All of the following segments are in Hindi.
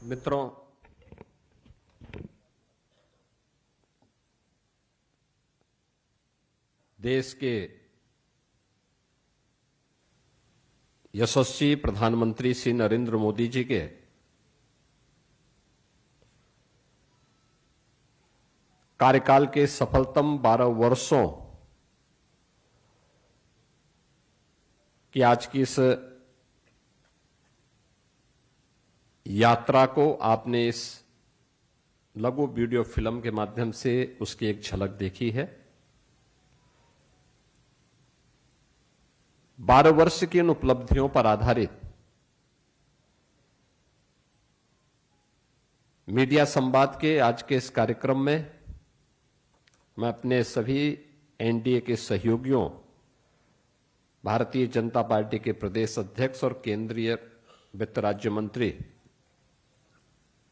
मित्रों, देश के यशस्वी प्रधानमंत्री श्री नरेंद्र मोदी जी के कार्यकाल के सफलतम 12 वर्षों की आज की इस यात्रा को आपने इस लघु वीडियो फिल्म के माध्यम से उसकी एक झलक देखी है। 12 वर्ष की इन उपलब्धियों पर आधारित मीडिया संवाद के आज के इस कार्यक्रम में मैं अपने सभी एनडीए के सहयोगियों, भारतीय जनता पार्टी के प्रदेश अध्यक्ष और केंद्रीय वित्त राज्य मंत्री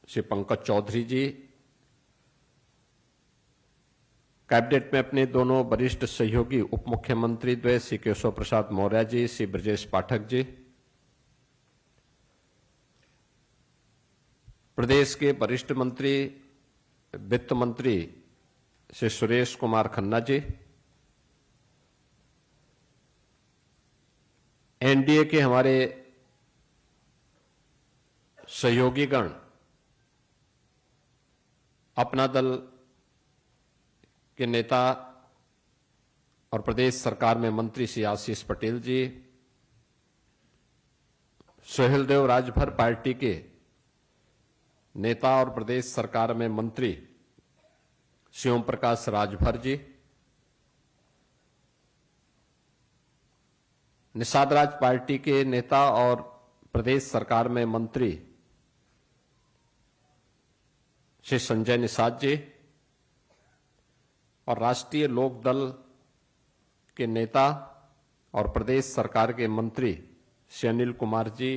श्री पंकज चौधरी जी, कैबिनेट में अपने दोनों वरिष्ठ सहयोगी उप मुख्यमंत्री द्वय श्री केशव प्रसाद मौर्य जी, श्री ब्रजेश पाठक जी, प्रदेश के वरिष्ठ मंत्री वित्त मंत्री श्री सुरेश कुमार खन्ना जी, एनडीए के हमारे सहयोगीगण, अपना दल के नेता और प्रदेश सरकार में मंत्री श्री आशीष पटेल जी, सुहेलदेव राजभर पार्टी के नेता और प्रदेश सरकार में मंत्री श्री ओम प्रकाश राजभर जी, निषाद राज पार्टी के नेता और प्रदेश सरकार में मंत्री श्री संजय निषाद जी, और राष्ट्रीय लोक दल के नेता और प्रदेश सरकार के मंत्री श्री अनिल कुमार जी,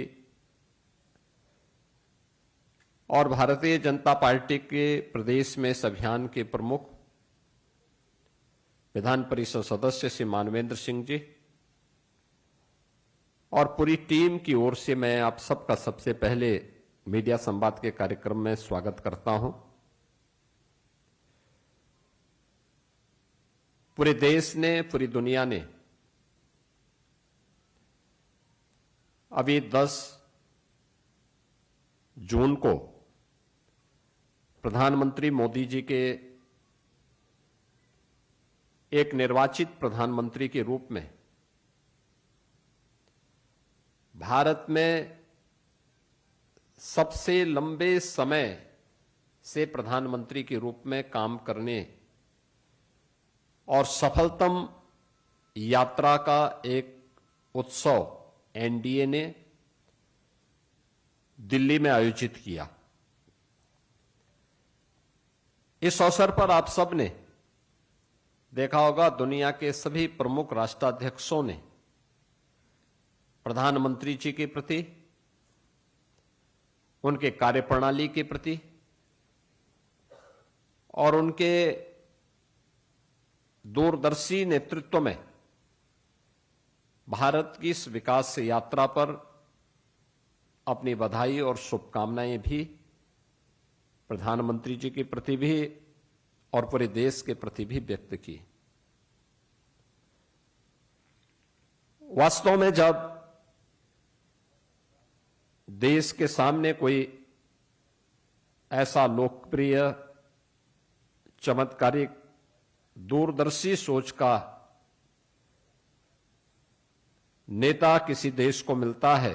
और भारतीय जनता पार्टी के प्रदेश में इस अभियान के प्रमुख विधान परिषद सदस्य श्री मानवेंद्र सिंह जी, और पूरी टीम की ओर से मैं आप सबका सबसे पहले मीडिया संवाद के कार्यक्रम में स्वागत करता हूं। पूरे देश ने, पूरी दुनिया ने अभी 10 जून को प्रधानमंत्री मोदी जी के एक निर्वाचित प्रधानमंत्री के रूप में भारत में सबसे लंबे समय से प्रधानमंत्री के रूप में काम करने और सफलतम यात्रा का एक उत्सव एनडीए ने दिल्ली में आयोजित किया। इस अवसर पर आप सब ने देखा होगा, दुनिया के सभी प्रमुख राष्ट्राध्यक्षों ने प्रधानमंत्री जी के प्रति, उनके कार्यप्रणाली के प्रति और उनके दूरदर्शी नेतृत्व में भारत की इस विकास यात्रा पर अपनी बधाई और शुभकामनाएं भी प्रधानमंत्री जी के प्रति भी और पूरे देश के प्रति भी व्यक्त की। वास्तव में जब देश के सामने कोई ऐसा लोकप्रिय, चमत्कारिक, दूरदर्शी सोच का नेता किसी देश को मिलता है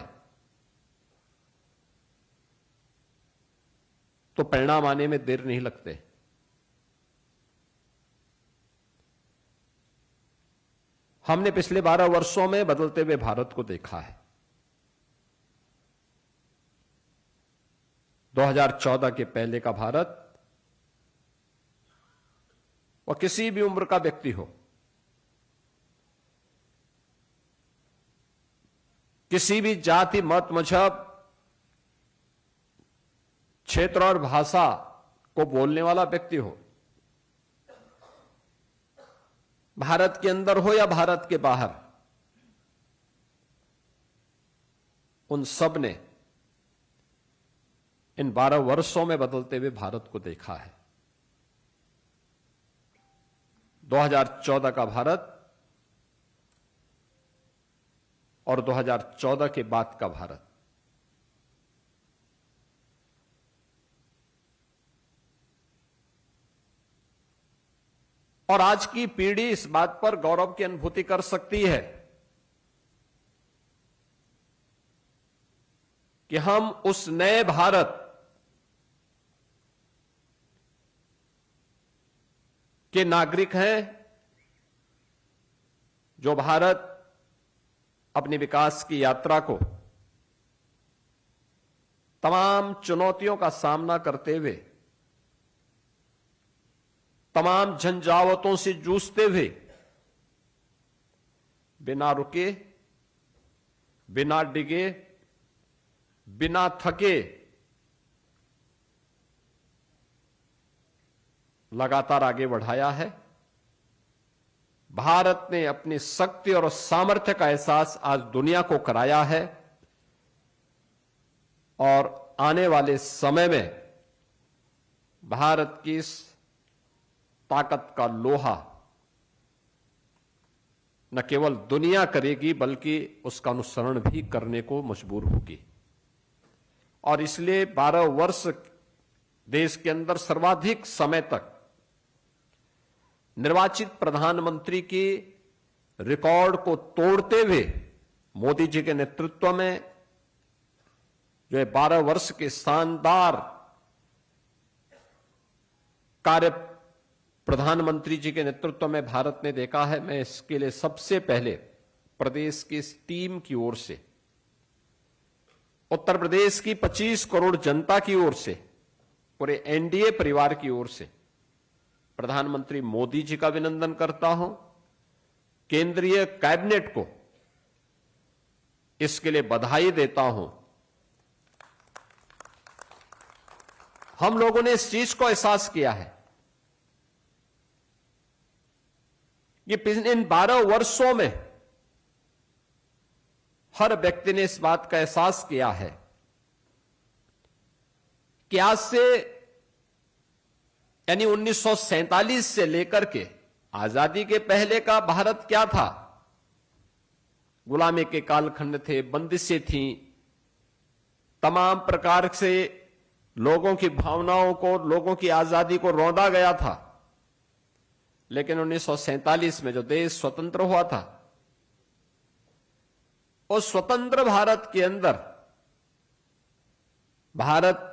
तो परिणाम आने में देर नहीं लगते। हमने पिछले 12 वर्षों में बदलते हुए भारत को देखा है। 2014 के पहले का भारत, वह किसी भी उम्र का व्यक्ति हो, किसी भी जाति, मत, मजहब, क्षेत्र और भाषा को बोलने वाला व्यक्ति हो, भारत के अंदर हो या भारत के बाहर, उन सब ने इन 12 वर्षों में बदलते हुए भारत को देखा है। 2014 का भारत और 2014 के बाद का भारत, और आज की पीढ़ी इस बात पर गौरव की अनुभूति कर सकती है कि हम उस नए भारत के नागरिक हैं जो भारत अपनी विकास की यात्रा को तमाम चुनौतियों का सामना करते हुए, तमाम झंझावतों से जूझते हुए, बिना रुके, बिना डिगे, बिना थके लगातार आगे बढ़ाया है। भारत ने अपनी शक्ति और सामर्थ्य का एहसास आज दुनिया को कराया है और आने वाले समय में भारत की इस ताकत का लोहा न केवल दुनिया करेगी बल्कि उसका अनुसरण भी करने को मजबूर होगी। और इसलिए 12 वर्ष देश के अंदर सर्वाधिक समय तक निर्वाचित प्रधानमंत्री की रिकॉर्ड को तोड़ते हुए मोदी जी के नेतृत्व में जो 12 वर्ष के शानदार कार्य प्रधानमंत्री जी के नेतृत्व में भारत ने देखा है, मैं इसके लिए सबसे पहले प्रदेश की इस टीम की ओर से, उत्तर प्रदेश की 25 करोड़ जनता की ओर से, पूरे एनडीए परिवार की ओर से प्रधानमंत्री मोदी जी का अभिनंदन करता हूं। केंद्रीय कैबिनेट को इसके लिए बधाई देता हूं। हम लोगों ने इस चीज को एहसास किया है कि इन 12 वर्षों में हर व्यक्ति ने इस बात का एहसास किया है कि आज से यानी 1947 से लेकर के आजादी के पहले का भारत क्या था। गुलामी के कालखंड थे, बंदिशें थीं, तमाम प्रकार से लोगों की भावनाओं को, लोगों की आजादी को रौंदा गया था। लेकिन 1947 में जो देश स्वतंत्र हुआ था, उस स्वतंत्र भारत के अंदर भारत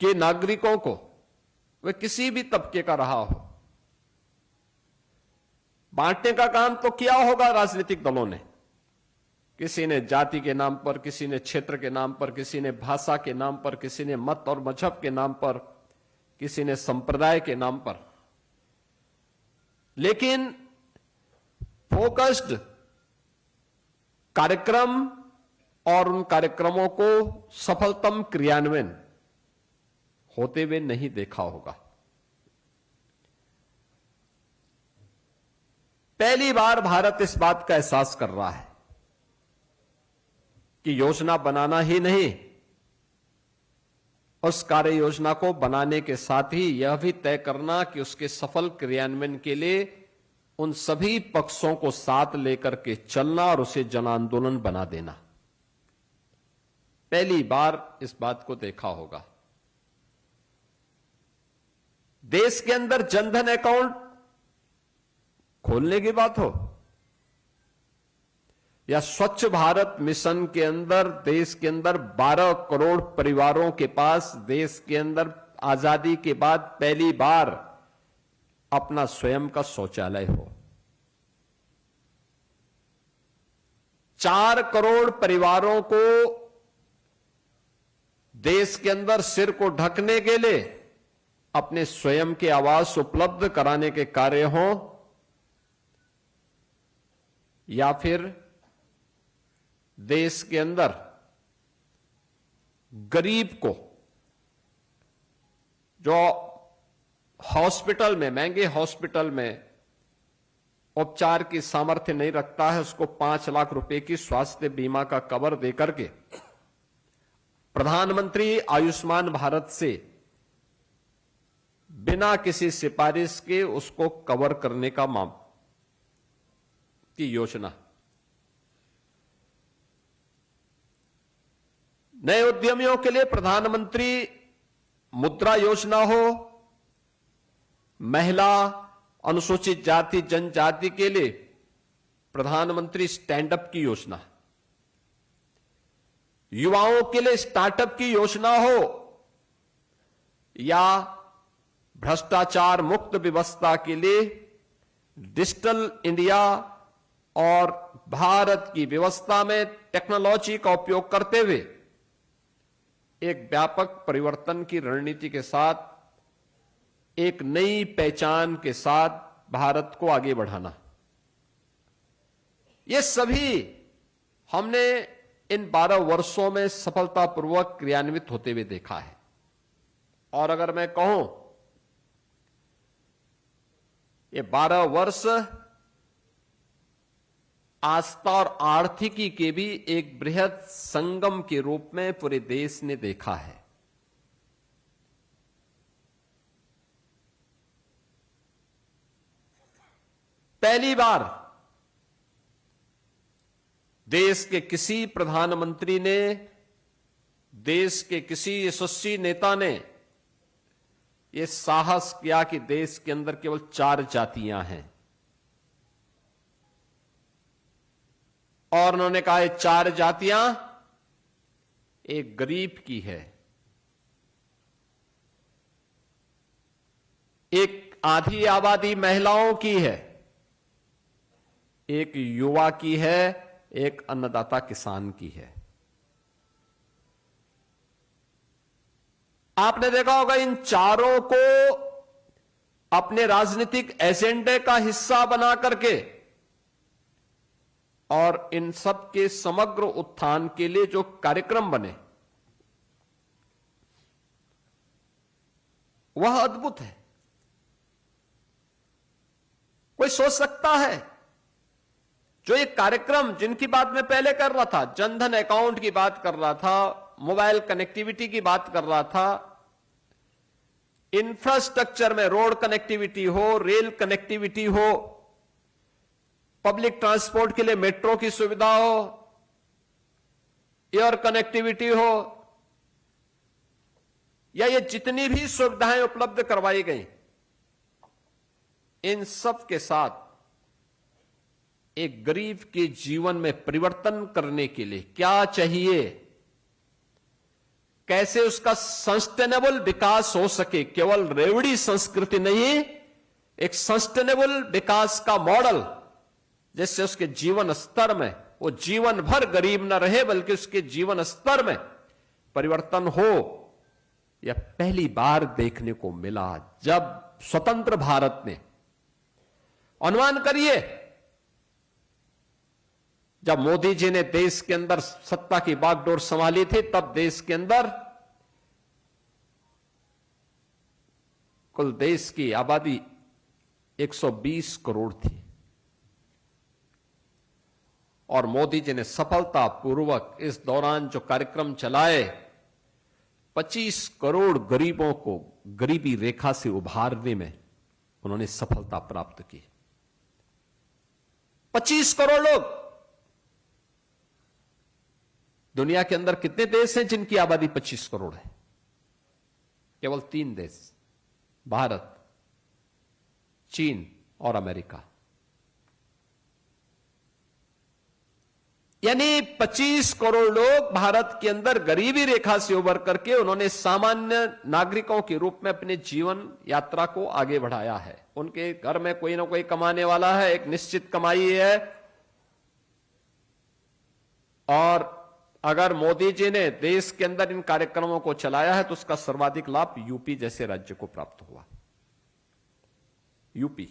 के नागरिकों को, वे किसी भी तबके का रहा हो, बांटने का काम तो किया होगा राजनीतिक दलों ने। किसी ने जाति के नाम पर, किसी ने क्षेत्र के नाम पर, किसी ने भाषा के नाम पर, किसी ने मत और मजहब के नाम पर, किसी ने संप्रदाय के नाम पर। लेकिन फोकस्ड कार्यक्रम और उन कार्यक्रमों को सफलतम क्रियान्वयन होते हुए नहीं देखा होगा। पहली बार भारत इस बात का एहसास कर रहा है कि योजना बनाना ही नहीं, उस कार्य योजना को बनाने के साथ ही यह भी तय करना कि उसके सफल क्रियान्वयन के लिए उन सभी पक्षों को साथ लेकर के चलना और उसे जन आंदोलन बना देना। पहली बार इस बात को देखा होगा। देश के अंदर जनधन अकाउंट खोलने की बात हो या स्वच्छ भारत मिशन के अंदर देश के अंदर 12 करोड़ परिवारों के पास देश के अंदर आजादी के बाद पहली बार अपना स्वयं का शौचालय हो, 4 करोड़ परिवारों को देश के अंदर सिर को ढकने के लिए अपने स्वयं के आवास उपलब्ध कराने के कार्य हो, या फिर देश के अंदर गरीब को जो हॉस्पिटल में, महंगे हॉस्पिटल में उपचार की सामर्थ्य नहीं रखता है, उसको 5 लाख रुपए की स्वास्थ्य बीमा का कवर देकर के प्रधानमंत्री आयुष्मान भारत से बिना किसी सिफारिश के उसको कवर करने का की योजना। नए उद्यमियों के लिए प्रधानमंत्री मुद्रा योजना हो, महिला, अनुसूचित जाति जनजाति के लिए प्रधानमंत्री स्टैंड अप की योजना, युवाओं के लिए स्टार्टअप की योजना हो, या भ्रष्टाचार मुक्त व्यवस्था के लिए डिजिटल इंडिया और भारत की व्यवस्था में टेक्नोलॉजी का उपयोग करते हुए एक व्यापक परिवर्तन की रणनीति के साथ, एक नई पहचान के साथ भारत को आगे बढ़ाना, ये सभी हमने इन 12 वर्षों में सफलतापूर्वक क्रियान्वित होते हुए देखा है। और अगर मैं कहूं, ये 12 वर्ष आस्था और आर्थिकी के भी एक बृहद संगम के रूप में पूरे देश ने देखा है। पहली बार देश के किसी प्रधानमंत्री ने, देश के किसी यशस्वी नेता ने यह साहस किया कि देश के अंदर केवल 4 जातियां हैं, और उन्होंने कहा ये 4 जातियां एक गरीब की है, एक आधी आबादी महिलाओं की है, एक युवा की है, एक अन्नदाता किसान की है। आपने देखा होगा इन चारों को अपने राजनीतिक एजेंडे का हिस्सा बना करके और इन सब के समग्र उत्थान के लिए जो कार्यक्रम बने वह अद्भुत है। कोई सोच सकता है जो ये कार्यक्रम जिनकी बात मैं पहले कर रहा था, जनधन अकाउंट की बात कर रहा था, मोबाइल कनेक्टिविटी की बात कर रहा था, इंफ्रास्ट्रक्चर में रोड कनेक्टिविटी हो, रेल कनेक्टिविटी हो, पब्लिक ट्रांसपोर्ट के लिए मेट्रो की सुविधा हो, एयर कनेक्टिविटी हो, या ये जितनी भी सुविधाएं उपलब्ध करवाई गई, इन सब के साथ एक गरीब के जीवन में परिवर्तन करने के लिए क्या चाहिए, कैसे उसका सस्टेनेबल विकास हो सके, केवल रेवड़ी संस्कृति नहीं, एक सस्टेनेबल विकास का मॉडल, जिससे उसके जीवन स्तर में वो जीवन भर गरीब न रहे बल्कि उसके जीवन स्तर में परिवर्तन हो। यह पहली बार देखने को मिला जब स्वतंत्र भारत ने, अनुमान करिए, जब मोदी जी ने देश के अंदर सत्ता की बागडोर संभाली थी, तब देश के अंदर कुल देश की आबादी 120 करोड़ थी, और मोदी जी ने सफलतापूर्वक इस दौरान जो कार्यक्रम चलाए, 25 करोड़ गरीबों को गरीबी रेखा से उभारने में उन्होंने सफलता प्राप्त की। 25 करोड़ लोग। दुनिया के अंदर कितने देश हैं जिनकी आबादी 25 करोड़ है? केवल 3 देश, भारत, चीन और अमेरिका। यानी 25 करोड़ लोग भारत के अंदर गरीबी रेखा से उबर करके उन्होंने सामान्य नागरिकों के रूप में अपने जीवन यात्रा को आगे बढ़ाया है। उनके घर में कोई ना कोई कमाने वाला है, एक निश्चित कमाई है, और अगर मोदी जी ने देश के अंदर इन कार्यक्रमों को चलाया है तो उसका सर्वाधिक लाभ यूपी जैसे राज्य को प्राप्त हुआ। यूपी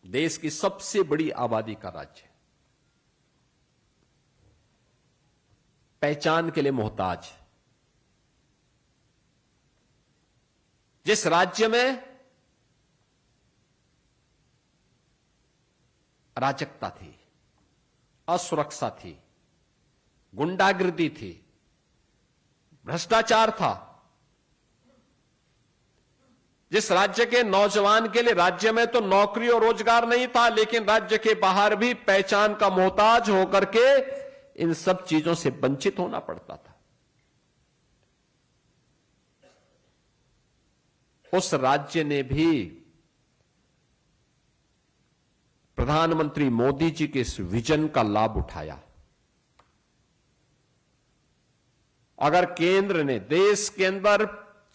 देश की सबसे बड़ी आबादी का राज्य, पहचान के लिए मोहताज, जिस राज्य में अराजकता थी, असुरक्षा थी, गुंडागिर्दी थी, भ्रष्टाचार था। जिस राज्य के नौजवान के लिए राज्य में तो नौकरी और रोजगार नहीं था, लेकिन राज्य के बाहर भी पहचान का मोहताज होकर के इन सब चीजों से वंचित होना पड़ता था। उस राज्य ने भी प्रधानमंत्री मोदी जी के इस विजन का लाभ उठाया। अगर केंद्र ने देश के अंदर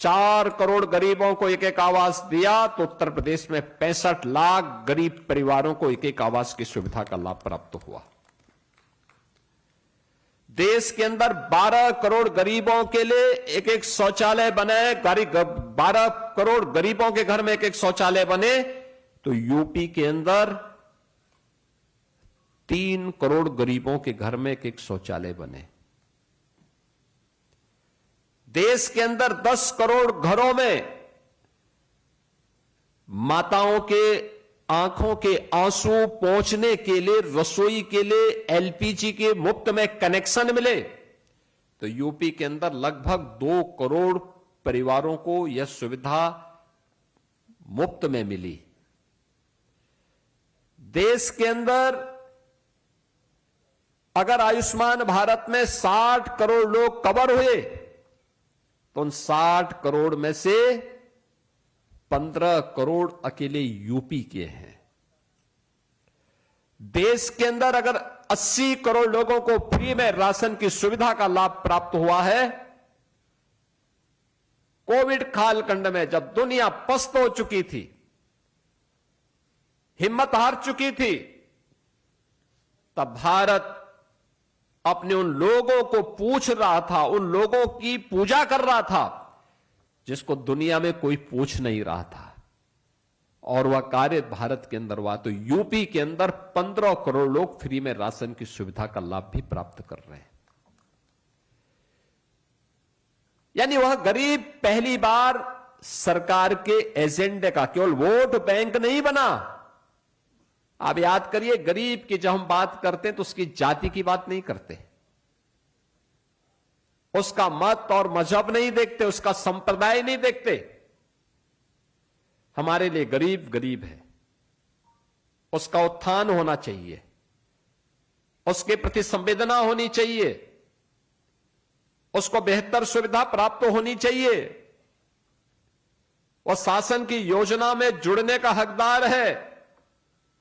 4 करोड़ गरीबों को एक एक आवास दिया, तो उत्तर प्रदेश में 65 लाख गरीब परिवारों को एक एक आवास की सुविधा का लाभ प्राप्त हुआ। देश के अंदर 12 करोड़ गरीबों के लिए एक एक शौचालय बने, 12 करोड़ गरीबों के घर में एक एक शौचालय बने, तो यूपी के अंदर 3 करोड़ गरीबों के घर में एक एक शौचालय बने। देश के अंदर 10 करोड़ घरों में माताओं के आंखों के आंसू पहुंचने के लिए, रसोई के लिए एलपीजी के मुफ्त में कनेक्शन मिले, तो यूपी के अंदर लगभग 2 करोड़ परिवारों को यह सुविधा मुफ्त में मिली। देश के अंदर अगर आयुष्मान भारत में 60 करोड़ लोग कवर हुए, तो उन 60 करोड़ में से 15 करोड़ अकेले यूपी के हैं। देश के अंदर अगर 80 करोड़ लोगों को फ्री में राशन की सुविधा का लाभ प्राप्त हुआ है, कोविड कालखंड में जब दुनिया पस्त हो चुकी थी, हिम्मत हार चुकी थी, तब भारत अपने उन लोगों को पूछ रहा था, उन लोगों की पूजा कर रहा था जिसको दुनिया में कोई पूछ नहीं रहा था, और वह कार्य भारत के अंदर हुआ। तो यूपी के अंदर 15 करोड़ लोग फ्री में राशन की सुविधा का लाभ भी प्राप्त कर रहे हैं। यानी वह गरीब पहली बार सरकार के एजेंडे का केवल वोट बैंक नहीं बना। आप याद करिए, गरीब की जब हम बात करते हैं तो उसकी जाति की बात नहीं करते, उसका मत और मजहब नहीं देखते, उसका संप्रदाय नहीं देखते। हमारे लिए गरीब गरीब है, उसका उत्थान होना चाहिए, उसके प्रति संवेदना होनी चाहिए, उसको बेहतर सुविधा प्राप्त होनी चाहिए, वह शासन की योजना में जुड़ने का हकदार है,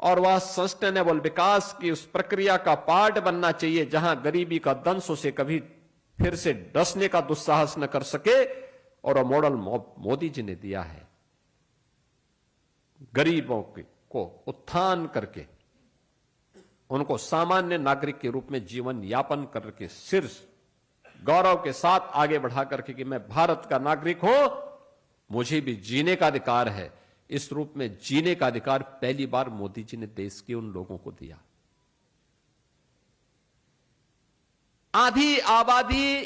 और वह सस्टेनेबल विकास की उस प्रक्रिया का पार्ट बनना चाहिए जहां गरीबी का दंश उसे कभी फिर से डसने का दुस्साहस न कर सके। और वह मॉडल मोदी जी ने दिया है, गरीबों को उत्थान करके उनको सामान्य नागरिक के रूप में जीवन यापन करके सिर गौरव के साथ आगे बढ़ा करके कि मैं भारत का नागरिक हूं, मुझे भी जीने का अधिकार है। इस रूप में जीने का अधिकार पहली बार मोदी जी ने देश के उन लोगों को दिया। आधी आबादी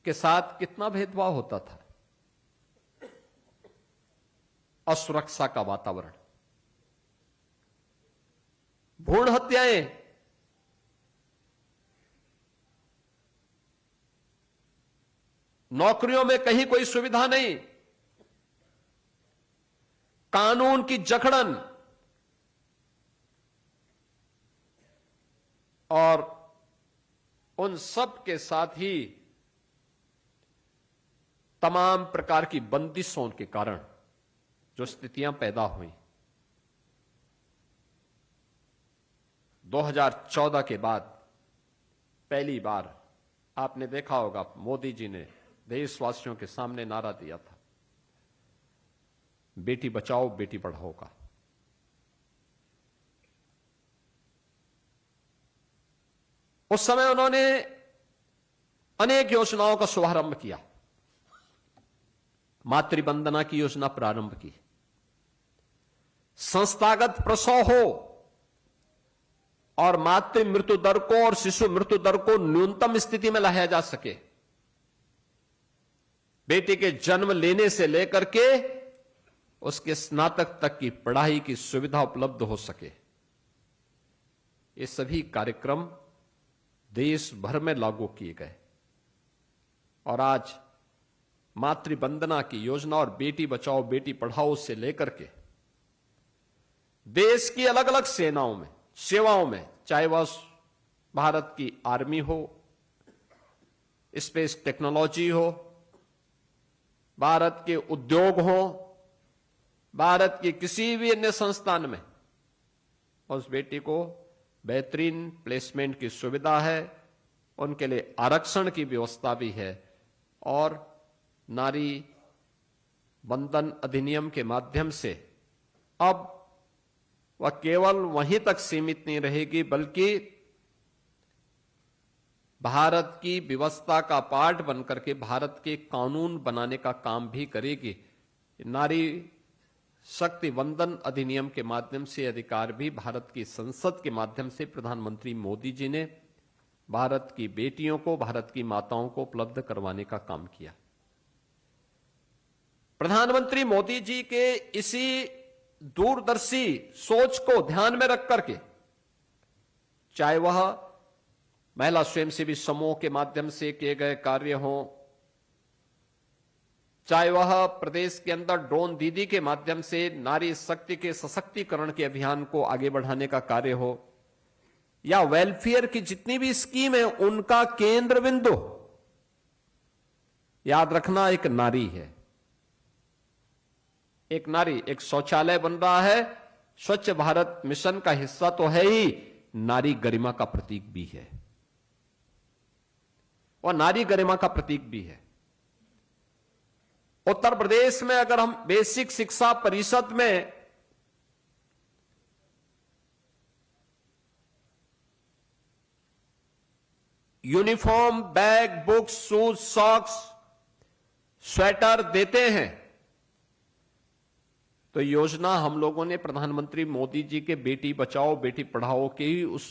के साथ कितना भेदभाव होता था, असुरक्षा का वातावरण, भ्रूण हत्याएं, नौकरियों में कहीं कोई सुविधा नहीं, कानून की जकड़न, और उन सब के साथ ही तमाम प्रकार की बंदिशों के कारण जो स्थितियां पैदा हुई। 2014 के बाद पहली बार आपने देखा होगा मोदी जी ने देशवासियों के सामने नारा दिया था, बेटी बचाओ बेटी पढ़ाओ का। उस समय उन्होंने अनेक योजनाओं का शुभारंभ किया, मातृवंदना की योजना प्रारंभ की, संस्थागत प्रसव हो और मातृ मृत्यु दर को और शिशु मृत्यु दर को न्यूनतम स्थिति में लाया जा सके, बेटे के जन्म लेने से लेकर के उसके स्नातक तक की पढ़ाई की सुविधा उपलब्ध हो सके। ये सभी कार्यक्रम देश भर में लागू किए गए। और आज मातृ वंदना की योजना और बेटी बचाओ बेटी पढ़ाओ से लेकर के देश की अलग अलग सेवाओं में, चाहे वह भारत की आर्मी हो, स्पेस टेक्नोलॉजी हो, भारत के उद्योग हो, भारत के किसी भी अन्य संस्थान में उस बेटी को बेहतरीन प्लेसमेंट की सुविधा है, उनके लिए आरक्षण की व्यवस्था भी है और नारी बंधन अधिनियम के माध्यम से अब वह केवल वहीं तक सीमित नहीं रहेगी बल्कि भारत की व्यवस्था का पार्ट बनकर के भारत के कानून बनाने का काम भी करेगी। नारी शक्ति वंदन अधिनियम के माध्यम से अधिकार भी भारत की संसद के माध्यम से प्रधानमंत्री मोदी जी ने भारत की बेटियों को, भारत की माताओं को उपलब्ध करवाने का काम किया। प्रधानमंत्री मोदी जी के इसी दूरदर्शी सोच को ध्यान में रख करके, चाहे वह महिला स्वयंसेवी समूह के माध्यम से किए गए कार्य हों, चाहे वह प्रदेश के अंदर ड्रोन दीदी के माध्यम से नारी शक्ति के सशक्तिकरण के अभियान को आगे बढ़ाने का कार्य हो, या वेलफेयर की जितनी भी स्कीम है उनका केंद्र बिंदु याद रखना एक नारी है। एक नारी, एक शौचालय बन रहा है, स्वच्छ भारत मिशन का हिस्सा तो है ही, नारी गरिमा का प्रतीक भी है और नारी गरिमा का प्रतीक भी है। उत्तर प्रदेश में अगर हम बेसिक शिक्षा परिषद में uniform, bag, books, shoes, socks, sweater देते हैं तो योजना हम लोगों ने प्रधानमंत्री मोदी जी के बेटी बचाओ बेटी पढ़ाओ के ही उस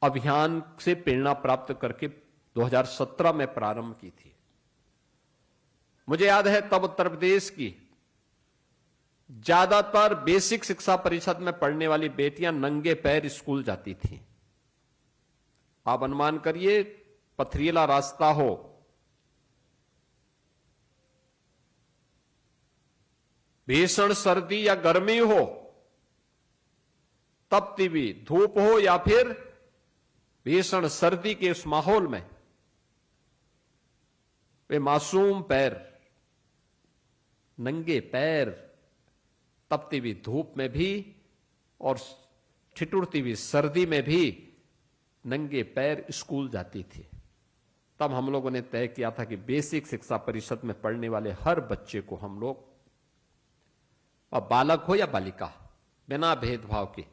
अभियान से प्रेरणा प्राप्त करके 2017 में प्रारंभ की थी। मुझे याद है तब उत्तर प्रदेश की ज्यादातर बेसिक शिक्षा परिषद में पढ़ने वाली बेटियां नंगे पैर स्कूल जाती थीं। आप अनुमान करिए, पथरीला रास्ता हो, भीषण सर्दी या गर्मी हो, तपती हुई धूप हो या फिर भीषण सर्दी के उस माहौल में वे मासूम पैर, नंगे पैर, तपती हुई धूप में भी और ठिठुरती हुई सर्दी में भी नंगे पैर स्कूल जाती थी। तब हम लोगों ने तय किया था कि बेसिक शिक्षा परिषद में पढ़ने वाले हर बच्चे को हम लोग, और बालक हो या बालिका, बिना भेदभाव के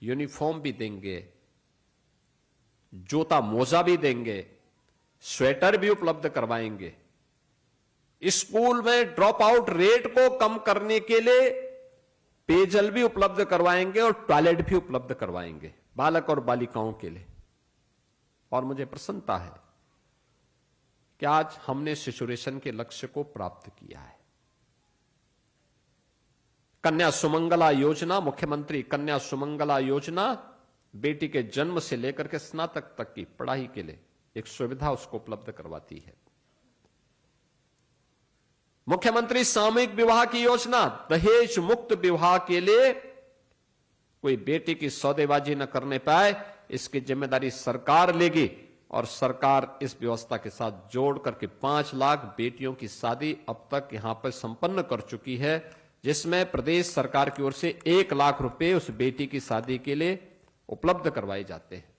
यूनिफॉर्म भी देंगे, जूता मोजा भी देंगे, स्वेटर भी उपलब्ध करवाएंगे। स्कूल में ड्रॉप आउट रेट को कम करने के लिए पेयजल भी उपलब्ध करवाएंगे और टॉयलेट भी उपलब्ध करवाएंगे बालक और बालिकाओं के लिए। और मुझे प्रसन्नता है कि आज हमने शिशुरेशन के लक्ष्य को प्राप्त किया है। कन्या सुमंगला योजना, मुख्यमंत्री कन्या सुमंगला योजना बेटी के जन्म से लेकर के स्नातक तक की पढ़ाई के लिए एक सुविधा उसको उपलब्ध करवाती है। मुख्यमंत्री सामूहिक विवाह की योजना, दहेज मुक्त विवाह के लिए कोई बेटी की सौदेबाजी न करने पाए, इसकी जिम्मेदारी सरकार लेगी और सरकार इस व्यवस्था के साथ जोड़ करके 5 लाख बेटियों की शादी अब तक यहां पर संपन्न कर चुकी है, जिसमें प्रदेश सरकार की ओर से 1 लाख रुपए उस बेटी की शादी के लिए उपलब्ध करवाए जाते हैं।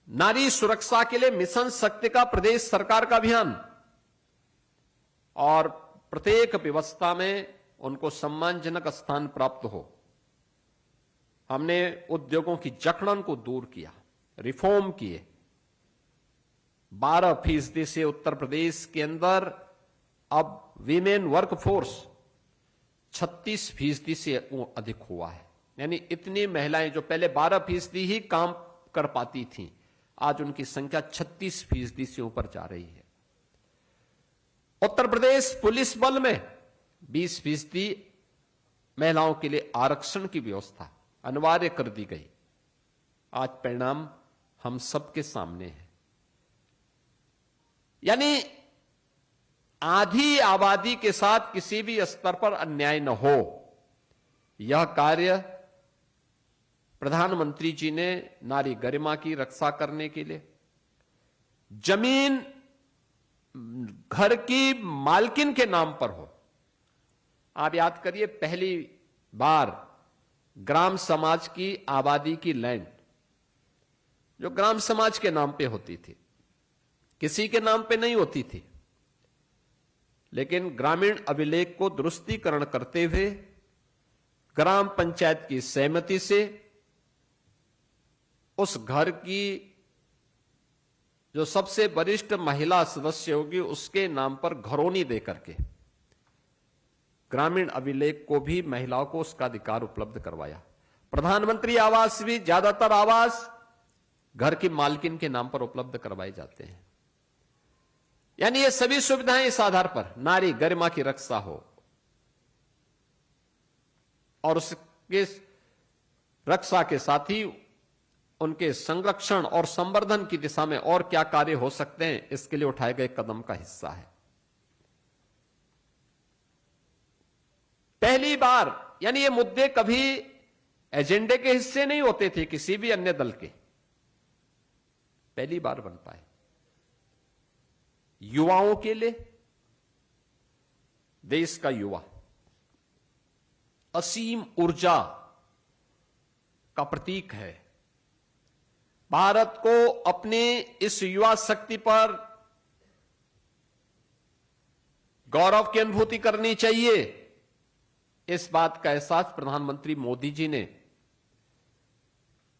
नारी सुरक्षा के लिए मिशन शक्ति का प्रदेश सरकार का अभियान, और प्रत्येक व्यवस्था में उनको सम्मानजनक स्थान प्राप्त हो। हमने उद्योगों की जकड़न को दूर किया, रिफॉर्म किए। 12% से उत्तर प्रदेश के अंदर अब वीमेन वर्कफोर्स 36% से अधिक हुआ है। यानी इतनी महिलाएं जो पहले 12% ही काम कर पाती थीं, आज उनकी संख्या 36% से ऊपर जा रही है। उत्तर प्रदेश पुलिस बल में 20% महिलाओं के लिए आरक्षण की व्यवस्था अनिवार्य कर दी गई। आज परिणाम हम सबके सामने है। यानी आधी आबादी के साथ किसी भी स्तर पर अन्याय न हो, यह कार्य प्रधानमंत्री जी ने नारी गरिमा की रक्षा करने के लिए, जमीन घर की मालकिन के नाम पर हो। आप याद करिए, पहली बार ग्राम समाज की आबादी की लैंड जो ग्राम समाज के नाम पे होती थी, किसी के नाम पे नहीं होती थी, लेकिन ग्रामीण अभिलेख को दुरुस्तीकरण करते हुए ग्राम पंचायत की सहमति से उस घर की जो सबसे वरिष्ठ महिला सदस्य होगी उसके नाम पर घरौनी देकर के ग्रामीण अभिलेख को भी महिलाओं को उसका अधिकार उपलब्ध करवाया। प्रधानमंत्री आवास भी ज्यादातर आवास घर की मालकिन के नाम पर उपलब्ध करवाए जाते हैं। यानी ये सभी सुविधाएं इस आधार पर नारी गरिमा की रक्षा हो और उसके रक्षा के साथ ही उनके संरक्षण और संवर्धन की दिशा में और क्या कार्य हो सकते हैं, इसके लिए उठाए गए कदम का हिस्सा है। पहली बार, यानी ये मुद्दे कभी एजेंडे के हिस्से नहीं होते थे किसी भी अन्य दल के, पहली बार बन पाए। युवाओं के लिए, देश का युवा असीम ऊर्जा का प्रतीक है। भारत को अपनी इस युवा शक्ति पर गौरव की अनुभूति करनी चाहिए। इस बात का एहसास प्रधानमंत्री मोदी जी ने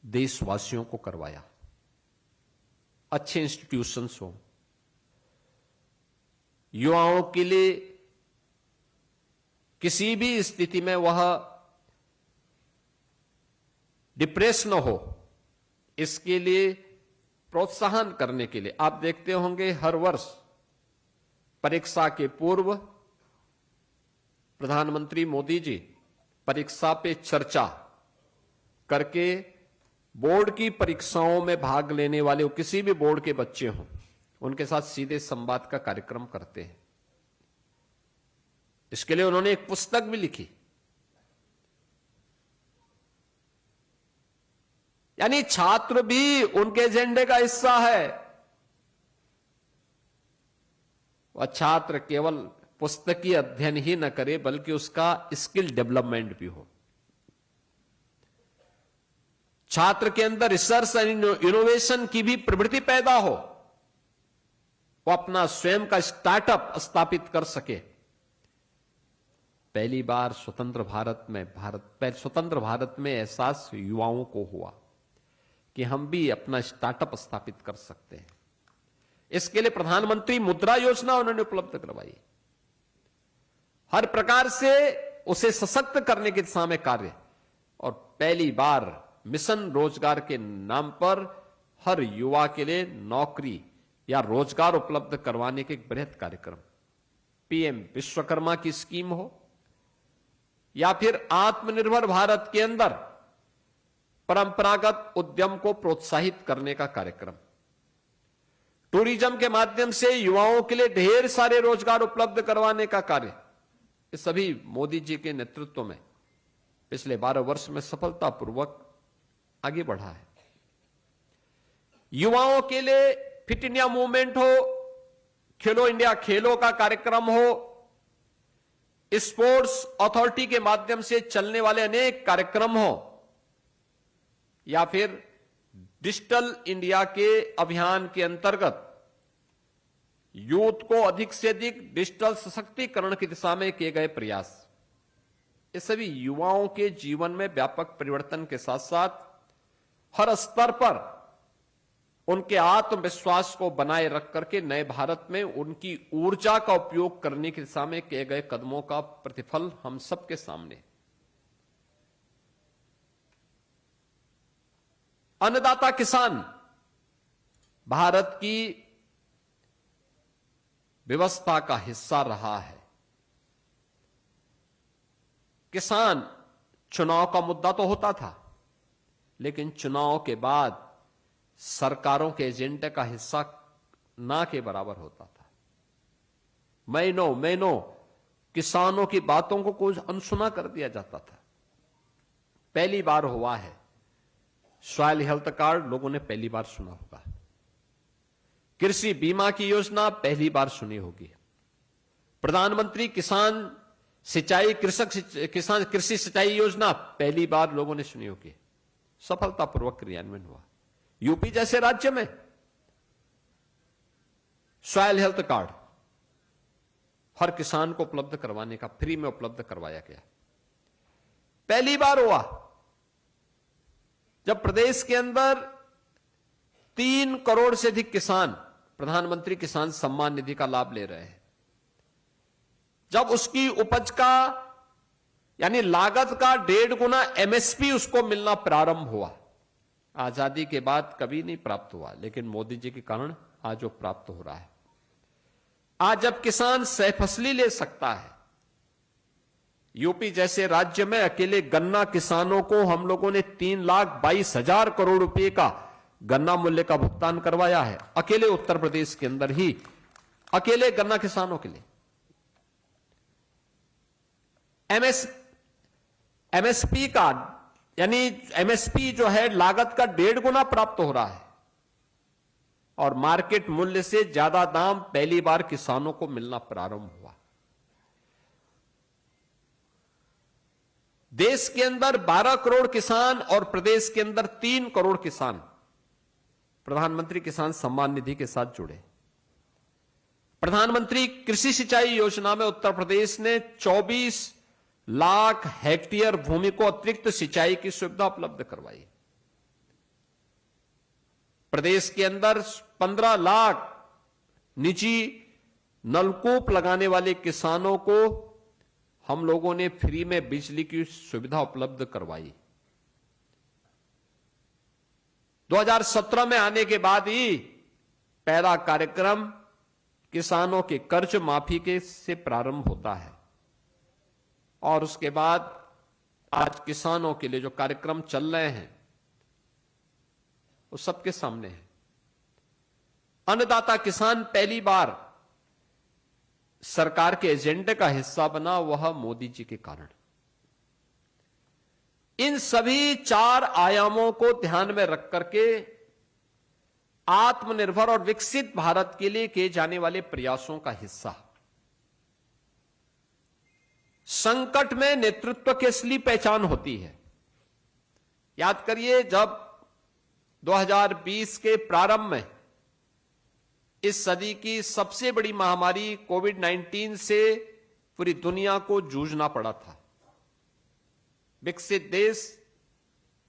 देशवासियों को करवाया। अच्छे इंस्टीट्यूशंस हो, युवाओं के लिए किसी भी स्थिति में वह डिप्रेस न हो, इसके लिए प्रोत्साहन करने के लिए आप देखते होंगे हर वर्ष परीक्षा के पूर्व प्रधानमंत्री मोदी जी परीक्षा पे चर्चा करके बोर्ड की परीक्षाओं में भाग लेने वाले किसी भी बोर्ड के बच्चे हों, उनके साथ सीधे संवाद का कार्यक्रम करते हैं। इसके लिए उन्होंने एक पुस्तक भी लिखी। यानी छात्र भी उनके एजेंडे का हिस्सा है। वह छात्र केवल पुस्तकीय अध्ययन ही न करे बल्कि उसका स्किल डेवलपमेंट भी हो। छात्र के अंदर रिसर्च एंड इनोवेशन की भी प्रवृत्ति पैदा हो, वो अपना स्वयं का स्टार्टअप स्थापित कर सके। पहली बार स्वतंत्र भारत में एहसास युवाओं को हुआ कि हम भी अपना स्टार्टअप स्थापित कर सकते हैं। इसके लिए प्रधानमंत्री मुद्रा योजना उन्होंने उपलब्ध करवाई। हर प्रकार से उसे सशक्त करने की दिशा में कार्य, और पहली बार मिशन रोजगार के नाम पर हर युवा के लिए नौकरी या रोजगार उपलब्ध करवाने के एक बृहद कार्यक्रम, पीएम विश्वकर्मा की स्कीम हो या फिर आत्मनिर्भर भारत के अंदर परंपरागत उद्यम को प्रोत्साहित करने का कार्यक्रम, टूरिज्म के माध्यम से युवाओं के लिए ढेर सारे रोजगार उपलब्ध करवाने का कार्य, ये सभी मोदी जी के नेतृत्व में पिछले 12 वर्ष में सफलतापूर्वक आगे बढ़ा है। युवाओं के लिए फिट इंडिया मूवमेंट हो, खेलो इंडिया खेलो का कार्यक्रम हो, स्पोर्ट्स अथॉरिटी के माध्यम से चलने वाले अनेक कार्यक्रम हो, या फिर डिजिटल इंडिया के अभियान के अंतर्गत यूथ को अधिक से अधिक डिजिटल सशक्तिकरण की दिशा में किए गए प्रयास, ये सभी युवाओं के जीवन में व्यापक परिवर्तन के साथ साथ हर स्तर पर उनके आत्मविश्वास को बनाए रख करके नए भारत में उनकी ऊर्जा का उपयोग करने की दिशा में किए गए कदमों का प्रतिफल हम सबके सामने। अन्नदाता किसान भारत की व्यवस्था का हिस्सा रहा है। किसान चुनाव का मुद्दा तो होता था, लेकिन चुनाव के बाद सरकारों के एजेंडे का हिस्सा ना के बराबर होता था। महीनों किसानों की बातों को कुछ अनसुना कर दिया जाता था। पहली बार हुआ है सॉइल हेल्थ कार्ड, लोगों ने पहली बार सुना होगा। कृषि बीमा की योजना पहली बार सुनी होगी। प्रधानमंत्री किसान कृषि सिंचाई योजना पहली बार लोगों ने सुनी होगी। सफलतापूर्वक क्रियान्वयन हुआ। यूपी जैसे राज्य में सॉइल हेल्थ कार्ड हर किसान को उपलब्ध करवाने का, फ्री में उपलब्ध करवाया गया। पहली बार हुआ जब प्रदेश के अंदर 3 करोड़ से अधिक किसान प्रधानमंत्री किसान सम्मान निधि का लाभ ले रहे हैं। जब उसकी उपज का यानी लागत का 1.5 गुना एमएसपी उसको मिलना प्रारंभ हुआ। आजादी के बाद कभी नहीं प्राप्त हुआ, लेकिन मोदी जी के कारण आज वो प्राप्त हो रहा है। आज जब किसान सहफसली ले सकता है, यूपी जैसे राज्य में अकेले गन्ना किसानों को हम लोगों ने 3,22,000 करोड़ रुपए का गन्ना मूल्य का भुगतान करवाया है। अकेले उत्तर प्रदेश के अंदर ही अकेले गन्ना किसानों के लिए एमएसपी का यानी एमएसपी जो है लागत का 1.5 गुना प्राप्त हो रहा है और मार्केट मूल्य से ज्यादा दाम पहली बार किसानों को मिलना प्रारंभ हुआ। देश के अंदर 12 करोड़ किसान और प्रदेश के अंदर 3 करोड़ किसान प्रधानमंत्री किसान सम्मान निधि के साथ जुड़े। प्रधानमंत्री कृषि सिंचाई योजना में उत्तर प्रदेश ने 24 लाख हेक्टेयर भूमि को अतिरिक्त सिंचाई की सुविधा उपलब्ध करवाई। प्रदेश के अंदर 15 लाख निजी नलकूप लगाने वाले किसानों को हम लोगों ने फ्री में बिजली की सुविधा उपलब्ध करवाई। 2017 में आने के बाद ही पहला कार्यक्रम किसानों के कर्ज माफी के से प्रारंभ होता है और उसके बाद आज किसानों के लिए जो कार्यक्रम चल रहे हैं वो सबके सामने है। अन्नदाता किसान पहली बार सरकार के एजेंडे का हिस्सा बना, वह मोदी जी के कारण। इन सभी 4 आयामों को ध्यान में रख करके आत्मनिर्भर और विकसित भारत के लिए किए जाने वाले प्रयासों का हिस्सा संकट में नेतृत्व की असली पहचान होती है। याद करिए, जब 2020 के प्रारंभ में इस सदी की सबसे बड़ी महामारी कोविड-19 से पूरी दुनिया को जूझना पड़ा था। विकसित देश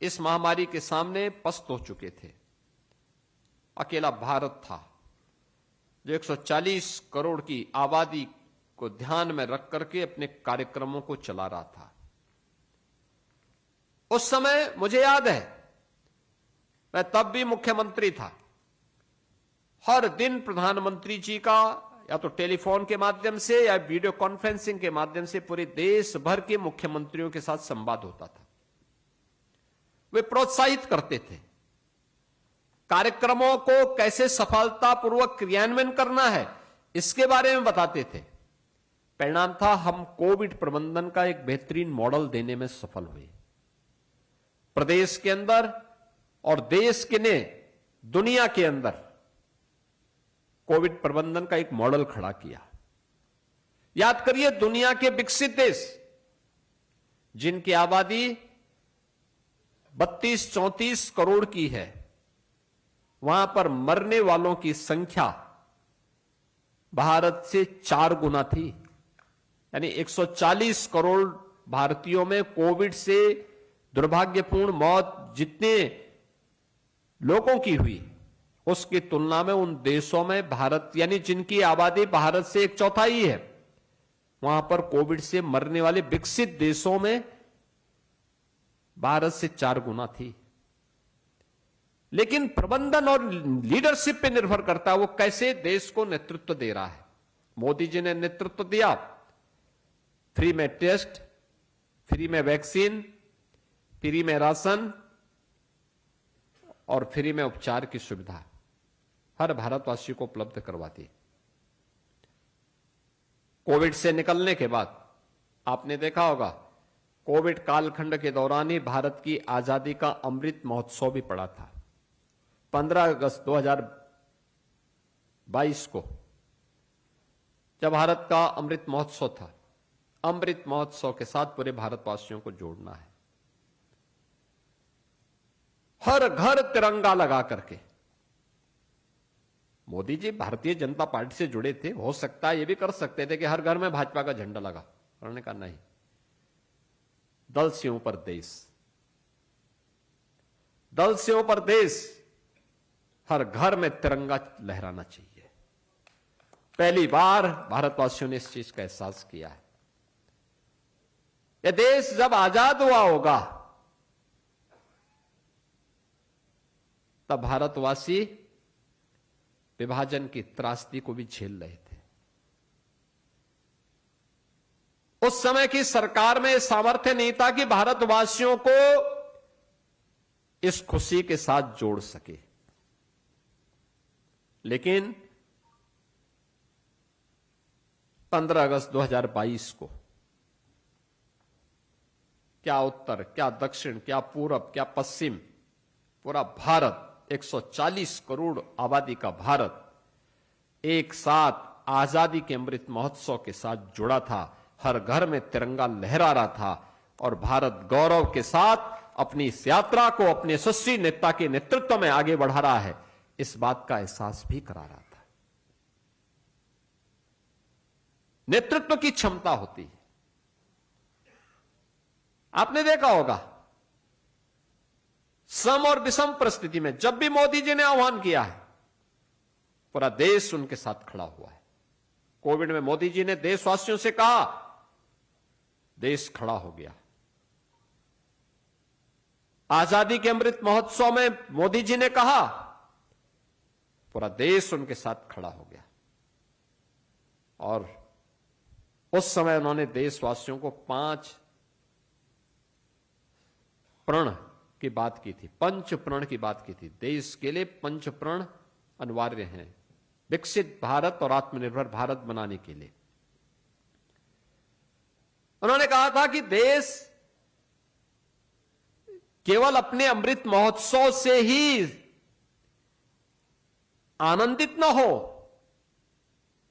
इस महामारी के सामने पस्त हो चुके थे। अकेला भारत था जो 140 करोड़ की आबादी को ध्यान में रख करके अपने कार्यक्रमों को चला रहा था। उस समय मुझे याद है, मैं तब भी मुख्यमंत्री था। हर दिन प्रधानमंत्री जी का या तो टेलीफोन के माध्यम से या वीडियो कॉन्फ्रेंसिंग के माध्यम से पूरे देश भर के मुख्यमंत्रियों के साथ संवाद होता था। वे प्रोत्साहित करते थे, कार्यक्रमों को कैसे सफलतापूर्वक क्रियान्वयन करना है इसके बारे में बताते थे। परिणाम था, हम कोविड प्रबंधन का एक बेहतरीन मॉडल देने में सफल हुए। प्रदेश के अंदर और देश के ने दुनिया के अंदर कोविड प्रबंधन का एक मॉडल खड़ा किया। याद करिए, दुनिया के विकसित देश जिनकी आबादी 32-34 करोड़ की है, वहां पर मरने वालों की संख्या भारत से 4 गुना थी। यानी 140 करोड़ भारतीयों में कोविड से दुर्भाग्यपूर्ण मौत जितने लोगों की हुई, उसकी तुलना में उन देशों में भारत यानी जिनकी आबादी भारत से 1/4 है, वहां पर कोविड से मरने वाले विकसित देशों में भारत से 4 गुना थी। लेकिन प्रबंधन और लीडरशिप पे निर्भर करता है वो कैसे देश को नेतृत्व दे रहा है। मोदी जी ने नेतृत्व दिया, फ्री में टेस्ट, फ्री में वैक्सीन, फ्री में राशन और फ्री में उपचार की सुविधा हर भारतवासी को उपलब्ध करवाती। कोविड से निकलने के बाद आपने देखा होगा, कोविड कालखंड के दौरान ही भारत की आजादी का अमृत महोत्सव भी पड़ा था। 15 अगस्त 2022 को जब भारत का अमृत महोत्सव था, अमृत महोत्सव के साथ पूरे भारतवासियों को जोड़ना है। हर घर तिरंगा लगा करके। मोदी जी भारतीय जनता पार्टी से जुड़े थे, हो सकता है ये भी कर सकते थे कि हर घर में भाजपा का झंडा लगा। उन्होंने कहा नहीं, दल से ऊपर देश, दल से ऊपर देश, हर घर में तिरंगा लहराना चाहिए। पहली बार भारतवासियों ने इस चीज का एहसास किया है। यह देश जब आजाद हुआ होगा तब भारतवासी विभाजन की त्रासदी को भी झेल रहे थे। उस समय की सरकार में सामर्थ्य नहीं था कि भारतवासियों को इस खुशी के साथ जोड़ सके। लेकिन 15 अगस्त 2022 को क्या उत्तर, क्या दक्षिण, क्या पूरब, क्या पश्चिम, पूरा भारत, 140 करोड़ आबादी का भारत एक साथ आजादी के अमृत महोत्सव के साथ जुड़ा था। हर घर में तिरंगा लहरा रहा था और भारत गौरव के साथ अपनी इस यात्रा को अपने यशस्वी नेता के नेतृत्व में आगे बढ़ा रहा है, इस बात का एहसास भी करा रहा था। नेतृत्व की क्षमता होती है। आपने देखा होगा, सम और विषम परिस्थिति में जब भी मोदी जी ने आह्वान किया है, पूरा देश उनके साथ खड़ा हुआ है। कोविड में मोदी जी ने देशवासियों से कहा, देश खड़ा हो गया। आजादी के अमृत महोत्सव में मोदी जी ने कहा, पूरा देश उनके साथ खड़ा हो गया। और उस समय उन्होंने देशवासियों को 5 प्रण की बात की थी, 5 प्रण की बात की थी। देश के लिए 5 प्रण अनिवार्य हैं विकसित भारत और आत्मनिर्भर भारत बनाने के लिए। उन्होंने कहा था कि देश केवल अपने अमृत महोत्सव से ही आनंदित न हो,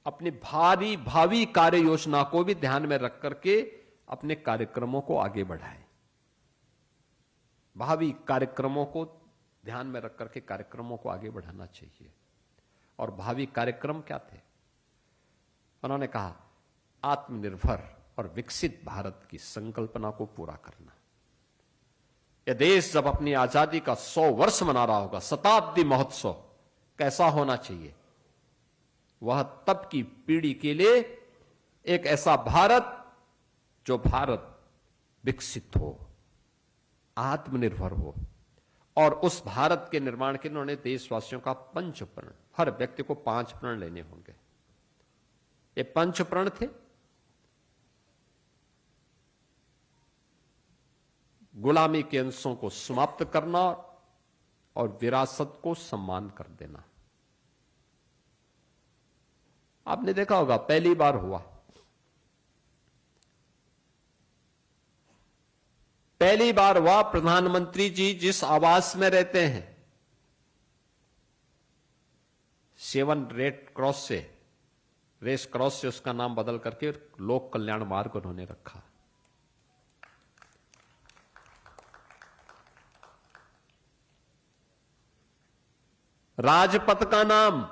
अपनी भावी कार्य योजना को भी ध्यान में रख करके अपने कार्यक्रमों को आगे बढ़ाए। भावी कार्यक्रमों को ध्यान में रख करके कार्यक्रमों को आगे बढ़ाना चाहिए। और भावी कार्यक्रम क्या थे? उन्होंने कहा, आत्मनिर्भर और विकसित भारत की संकल्पना को पूरा करना। यह देश जब अपनी आजादी का 100 वर्ष मना रहा होगा, शताब्दी महोत्सव कैसा होना चाहिए? वह तब की पीढ़ी के लिए एक ऐसा भारत जो भारत विकसित हो, आत्मनिर्भर हो। और उस भारत के निर्माण के लिए उन्होंने देशवासियों का 5 प्रण, हर व्यक्ति को 5 प्रण लेने होंगे। ये 5 प्रण थे। गुलामी के अंशों को समाप्त करना और विरासत को सम्मान कर देना। आपने देखा होगा, पहली बार हुआ, प्रधानमंत्री जी जिस आवास में रहते हैं, 7 रेस क्रॉस से उसका नाम बदल करके लोक कल्याण मार्ग उन्होंने रखा। राजपथ का नाम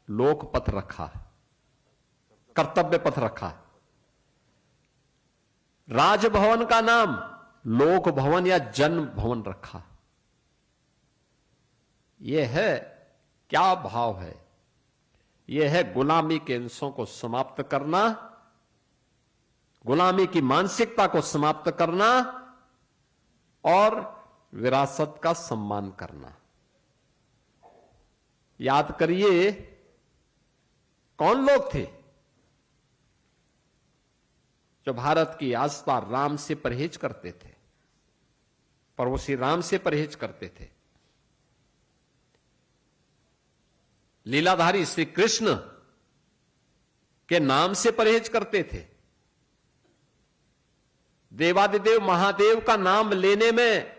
लोकपथ रखा, कर्तव्य पथ रखा। राजभवन का नाम लोक भवन या जन भवन रखा। यह है, क्या भाव है? यह है गुलामी के अंशों को समाप्त करना, गुलामी की मानसिकता को समाप्त करना और विरासत का सम्मान करना। याद करिए, कौन लोग थे जो भारत की आस्था राम से परहेज करते थे, प्रभु श्री राम से परहेज करते थे? लीलाधारी श्री कृष्ण के नाम से परहेज करते थे, देवादिदेव महादेव का नाम लेने में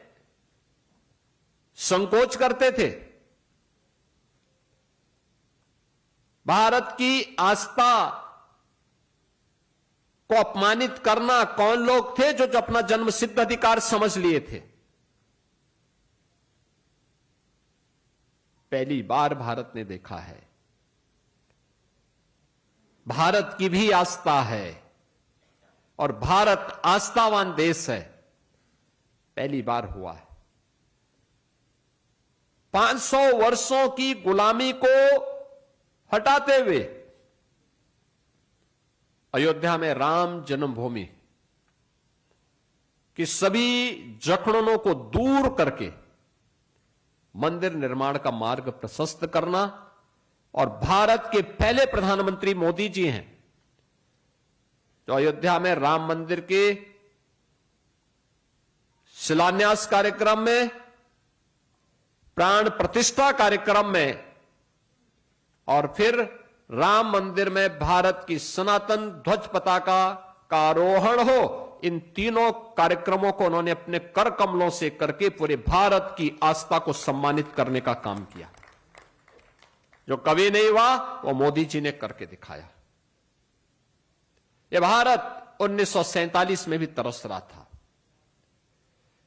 संकोच करते थे। भारत की आस्था को अपमानित करना कौन लोग थे जो अपना जन्म सिद्ध अधिकार समझ लिए थे। पहली बार भारत ने देखा है, भारत की भी आस्था है और भारत आस्थावान देश है, पहली बार हुआ है। 500 वर्षों की गुलामी को हटाते हुए अयोध्या में राम जन्मभूमि की सभी जखड़नों को दूर करके मंदिर निर्माण का मार्ग प्रशस्त करना, और भारत के पहले प्रधानमंत्री मोदी जी हैं जो अयोध्या में राम मंदिर के शिलान्यास कार्यक्रम में, प्राण प्रतिष्ठा कार्यक्रम में और फिर राम मंदिर में भारत की सनातन ध्वज पताका का आरोहण हो, इन तीनों कार्यक्रमों को उन्होंने अपने कर कमलों से करके पूरे भारत की आस्था को सम्मानित करने का काम किया। जो कभी नहीं हुआ वो मोदी जी ने करके दिखाया। यह भारत 1947 में भी तरस रहा था,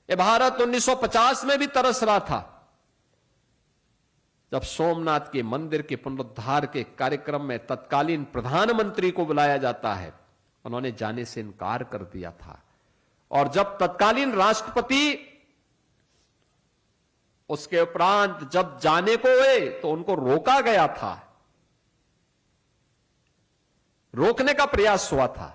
यह भारत 1950 में भी तरस रहा था, जब सोमनाथ के मंदिर के पुनरुद्धार के कार्यक्रम में तत्कालीन प्रधानमंत्री को बुलाया जाता है, उन्होंने जाने से इनकार कर दिया था। और जब तत्कालीन राष्ट्रपति उसके उपरांत जब जाने को हुए तो उनको रोका गया था, रोकने का प्रयास हुआ था।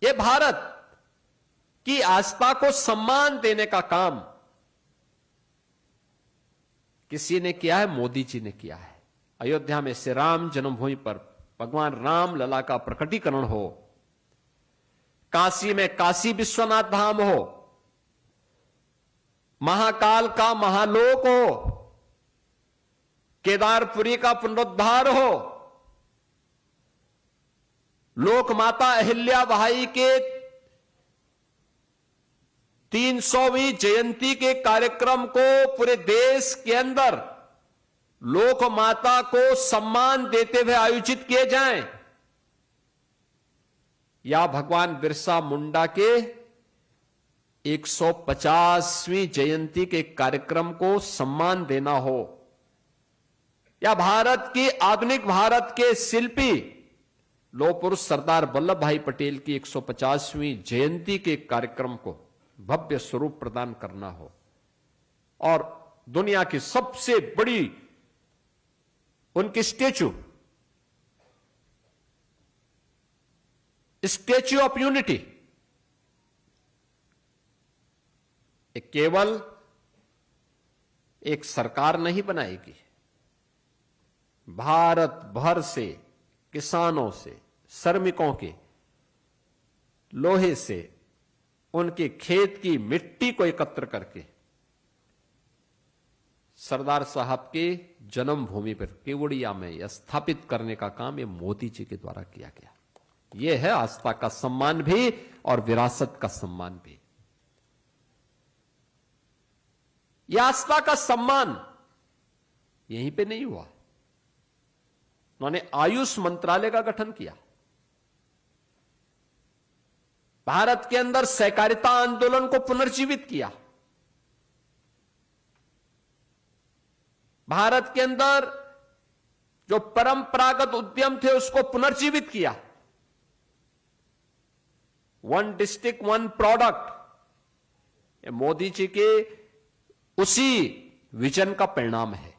यह भारत की आस्था को सम्मान देने का काम किसी ने किया है, मोदी जी ने किया है। अयोध्या में श्री राम जन्मभूमि पर भगवान राम लला का प्रकटीकरण हो, काशी में काशी विश्वनाथ धाम हो, महाकाल का महालोक हो, केदारपुरी का पुनरुद्धार हो, लोक माता अहिल्या बाई के 300वीं जयंती के कार्यक्रम को पूरे देश के अंदर लोक माता को सम्मान देते हुए आयोजित किए जाएं, या भगवान बिरसा मुंडा के 150वीं जयंती के कार्यक्रम को सम्मान देना हो, या भारत की आधुनिक भारत के शिल्पी लौह पुरुष सरदार वल्लभ भाई पटेल की 150वीं जयंती के कार्यक्रम को भव्य स्वरूप प्रदान करना हो, और दुनिया की सबसे बड़ी उनकी स्टैच्यू ऑफ यूनिटी केवल एक सरकार नहीं बनाएगी, भारत भर से किसानों से, श्रमिकों के लोहे से, उनके खेत की मिट्टी को एकत्र करके सरदार साहब के जन्मभूमि पर केवड़िया में स्थापित करने का काम ये मोदी जी के द्वारा किया गया। यह है आस्था का सम्मान भी और विरासत का सम्मान भी। यह आस्था का सम्मान यहीं पे नहीं हुआ, उन्होंने आयुष मंत्रालय का गठन किया, भारत के अंदर सहकारिता आंदोलन को पुनर्जीवित किया, भारत के अंदर जो परंपरागत उद्यम थे उसको पुनर्जीवित किया। वन डिस्ट्रिक्ट वन प्रोडक्ट, ये मोदी जी के उसी विजन का परिणाम है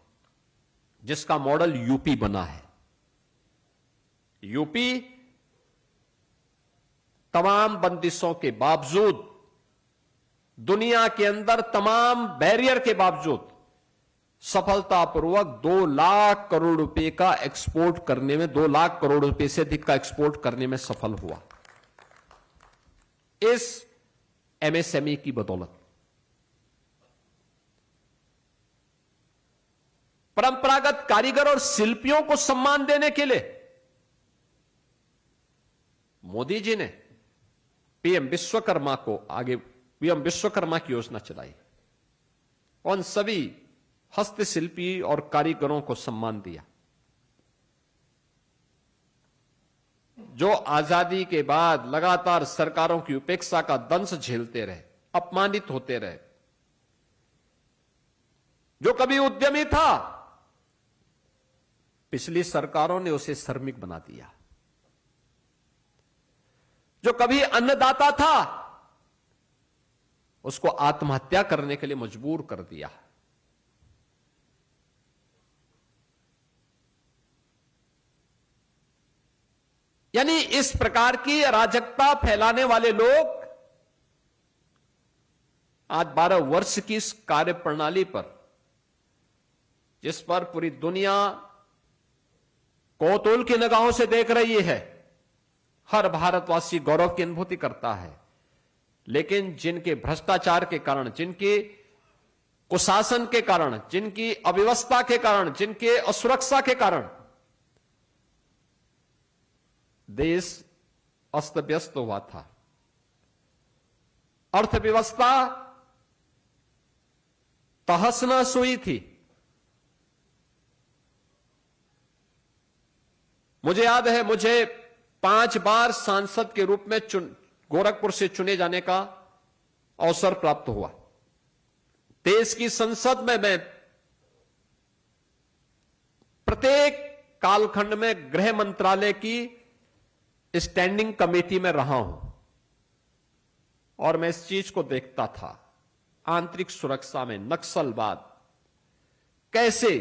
जिसका मॉडल यूपी बना है। यूपी तमाम बंदिशों के बावजूद, दुनिया के अंदर तमाम बैरियर के बावजूद सफलतापूर्वक 2 लाख करोड़ रुपए का एक्सपोर्ट करने में, 2 लाख करोड़ रुपए से अधिक का एक्सपोर्ट करने में सफल हुआ, इस एमएसएमई की बदौलत। कारीगर और शिल्पियों को सम्मान देने के लिए मोदी जी ने पीएम विश्वकर्मा की योजना चलाई। उन सभी हस्तशिल्पी और कारीगरों को सम्मान दिया जो आजादी के बाद लगातार सरकारों की उपेक्षा का दंश झेलते रहे, अपमानित होते रहे। जो कभी उद्यमी था, पिछली सरकारों ने उसे श्रमिक बना दिया। जो कभी अन्नदाता था, उसको आत्महत्या करने के लिए मजबूर कर दिया। यानी इस प्रकार की अराजकता फैलाने वाले लोग आज 12 वर्ष की इस कार्य प्रणाली पर, जिस पर पूरी दुनिया कौतूहल की निगाहों से देख रही है, हर भारतवासी गौरव की अनुभूति करता है, लेकिन जिनके भ्रष्टाचार के कारण, जिनके कुशासन के कारण, जिनकी अव्यवस्था के कारण, जिनके असुरक्षा के कारण देश अस्त व्यस्त हुआ था, अर्थव्यवस्था तहस नहस हुई थी। मुझे याद है, मुझे 5 बार सांसद के रूप में गोरखपुर से चुने जाने का अवसर प्राप्त हुआ। देश की संसद में मैं प्रत्येक कालखंड में गृह मंत्रालय की स्टैंडिंग कमेटी में रहा हूं और मैं इस चीज को देखता था, आंतरिक सुरक्षा में नक्सलवाद कैसे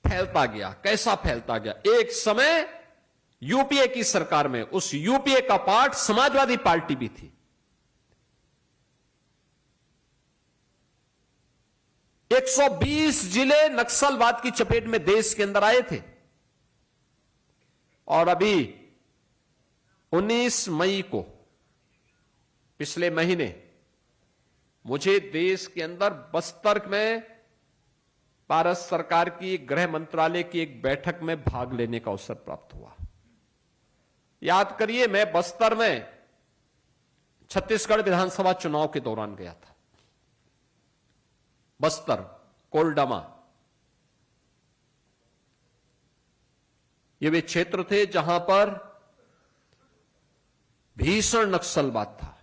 फैलता गया, कैसा फैलता गया। एक समय यूपीए की सरकार में उस यूपीए का पार्ट समाजवादी पार्टी भी थी। 120 जिले नक्सलवाद की चपेट में देश के अंदर आए थे और अभी 19 मई को, पिछले महीने, मुझे देश के अंदर बस्तर में भारत सरकार की गृह मंत्रालय की एक बैठक में भाग लेने का अवसर प्राप्त हुआ। याद करिए, मैं बस्तर में छत्तीसगढ़ विधानसभा चुनाव के दौरान गया था। बस्तर, कोलडामा, ये वे क्षेत्र थे जहां पर भीषण नक्सलवाद था।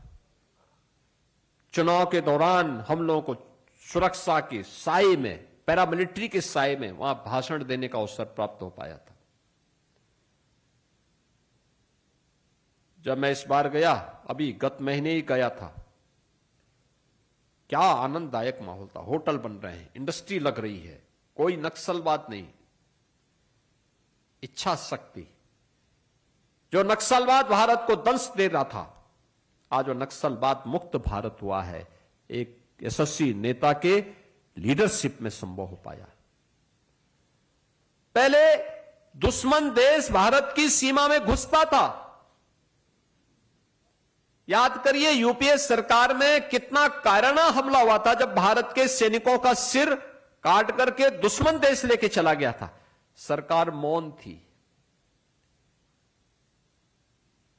चुनाव के दौरान हम लोगों को सुरक्षा के साए में, पैरामिलिट्री के साए में वहां भाषण देने का अवसर प्राप्त हो पाया था। जब मैं इस बार गया, अभी गत महीने ही गया था, क्या आनंददायक माहौल था। होटल बन रहे हैं, इंडस्ट्री लग रही है, कोई नक्सलवाद नहीं, इच्छा शक्ति। जो नक्सलवाद भारत को दंश दे रहा था, आज वो नक्सलवाद मुक्त भारत हुआ है, एक यशस्वी नेता के लीडरशिप में संभव हो पाया। पहले दुश्मन देश भारत की सीमा में घुसता था। याद करिए, यूपीए सरकार में कितना कायराना हमला हुआ था जब भारत के सैनिकों का सिर काट करके दुश्मन देश लेके चला गया था। सरकार मौन थी।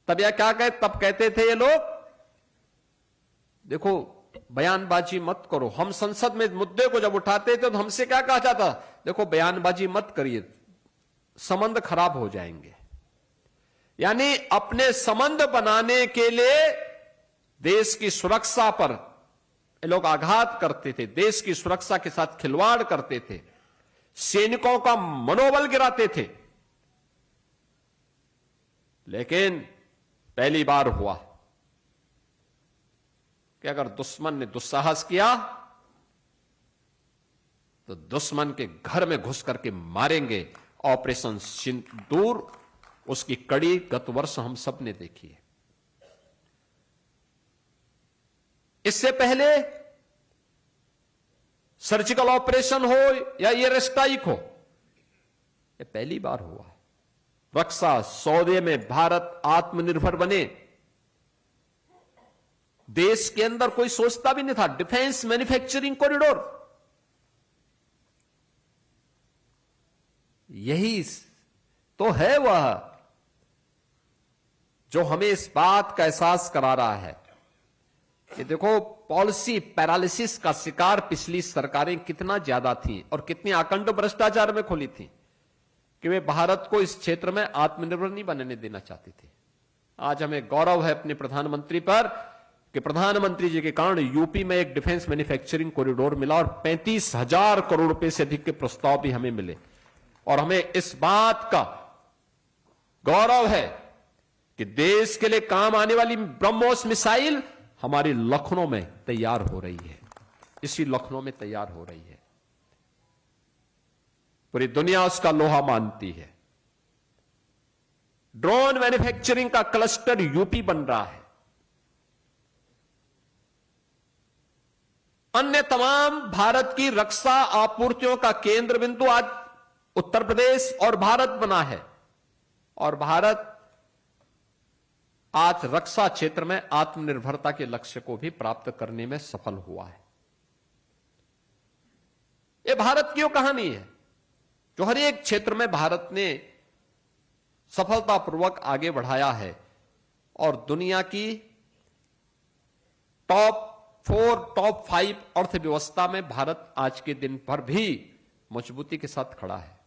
तब तब कहते थे ये लोग, देखो बयानबाजी मत करो। हम संसद में मुद्दे को जब उठाते थे तो हमसे क्या कहा जाता, देखो बयानबाजी मत करिए, संबंध खराब हो जाएंगे। यानी अपने संबंध बनाने के लिए देश की सुरक्षा पर ये लोग आघात करते थे, देश की सुरक्षा के साथ खिलवाड़ करते थे, सैनिकों का मनोबल गिराते थे। लेकिन पहली बार हुआ कि अगर दुश्मन ने दुस्साहस किया तो दुश्मन के घर में घुस करके मारेंगे। ऑपरेशन सिंदूर, उसकी कड़ी गत वर्ष हम सब ने देखी है। इससे पहले सर्जिकल ऑपरेशन हो या एयर स्ट्राइक हो, यह पहली बार हुआ है। रक्षा सौदे में भारत आत्मनिर्भर बने, देश के अंदर कोई सोचता भी नहीं था। डिफेंस मैन्युफैक्चरिंग कॉरिडोर, तो है वह जो हमें इस बात का एहसास करा रहा है कि देखो, पॉलिसी पैरालिसिस का शिकार पिछली सरकारें कितना ज्यादा थी और कितनी आकंठ भ्रष्टाचार में खुली थी कि वे भारत को इस क्षेत्र में आत्मनिर्भर नहीं बनने देना चाहती थी। आज हमें गौरव है अपने प्रधानमंत्री पर कि प्रधानमंत्री जी के कारण यूपी में एक डिफेंस मैन्युफैक्चरिंग कॉरिडोर मिला और 35,000 करोड़ रुपए से अधिक के प्रस्ताव भी हमें मिले। और हमें इस बात का गौरव है कि देश के लिए काम आने वाली ब्रह्मोस मिसाइल हमारी लखनऊ में तैयार हो रही है, इसी लखनऊ में तैयार हो रही है। पूरी दुनिया उसका लोहा मानती है। ड्रोन मैन्युफैक्चरिंग का क्लस्टर यूपी बन रहा है। अन्य तमाम भारत की रक्षा आपूर्तियों का केंद्र बिंदु आज उत्तर प्रदेश और भारत बना है। और भारत आज रक्षा क्षेत्र में आत्मनिर्भरता के लक्ष्य को भी प्राप्त करने में सफल हुआ है। यह भारत की वो कहानी है जो हर एक क्षेत्र में भारत ने सफलतापूर्वक आगे बढ़ाया है और दुनिया की टॉप 4, टॉप 5 अर्थव्यवस्था में भारत आज के दिन पर भी मजबूती के साथ खड़ा है।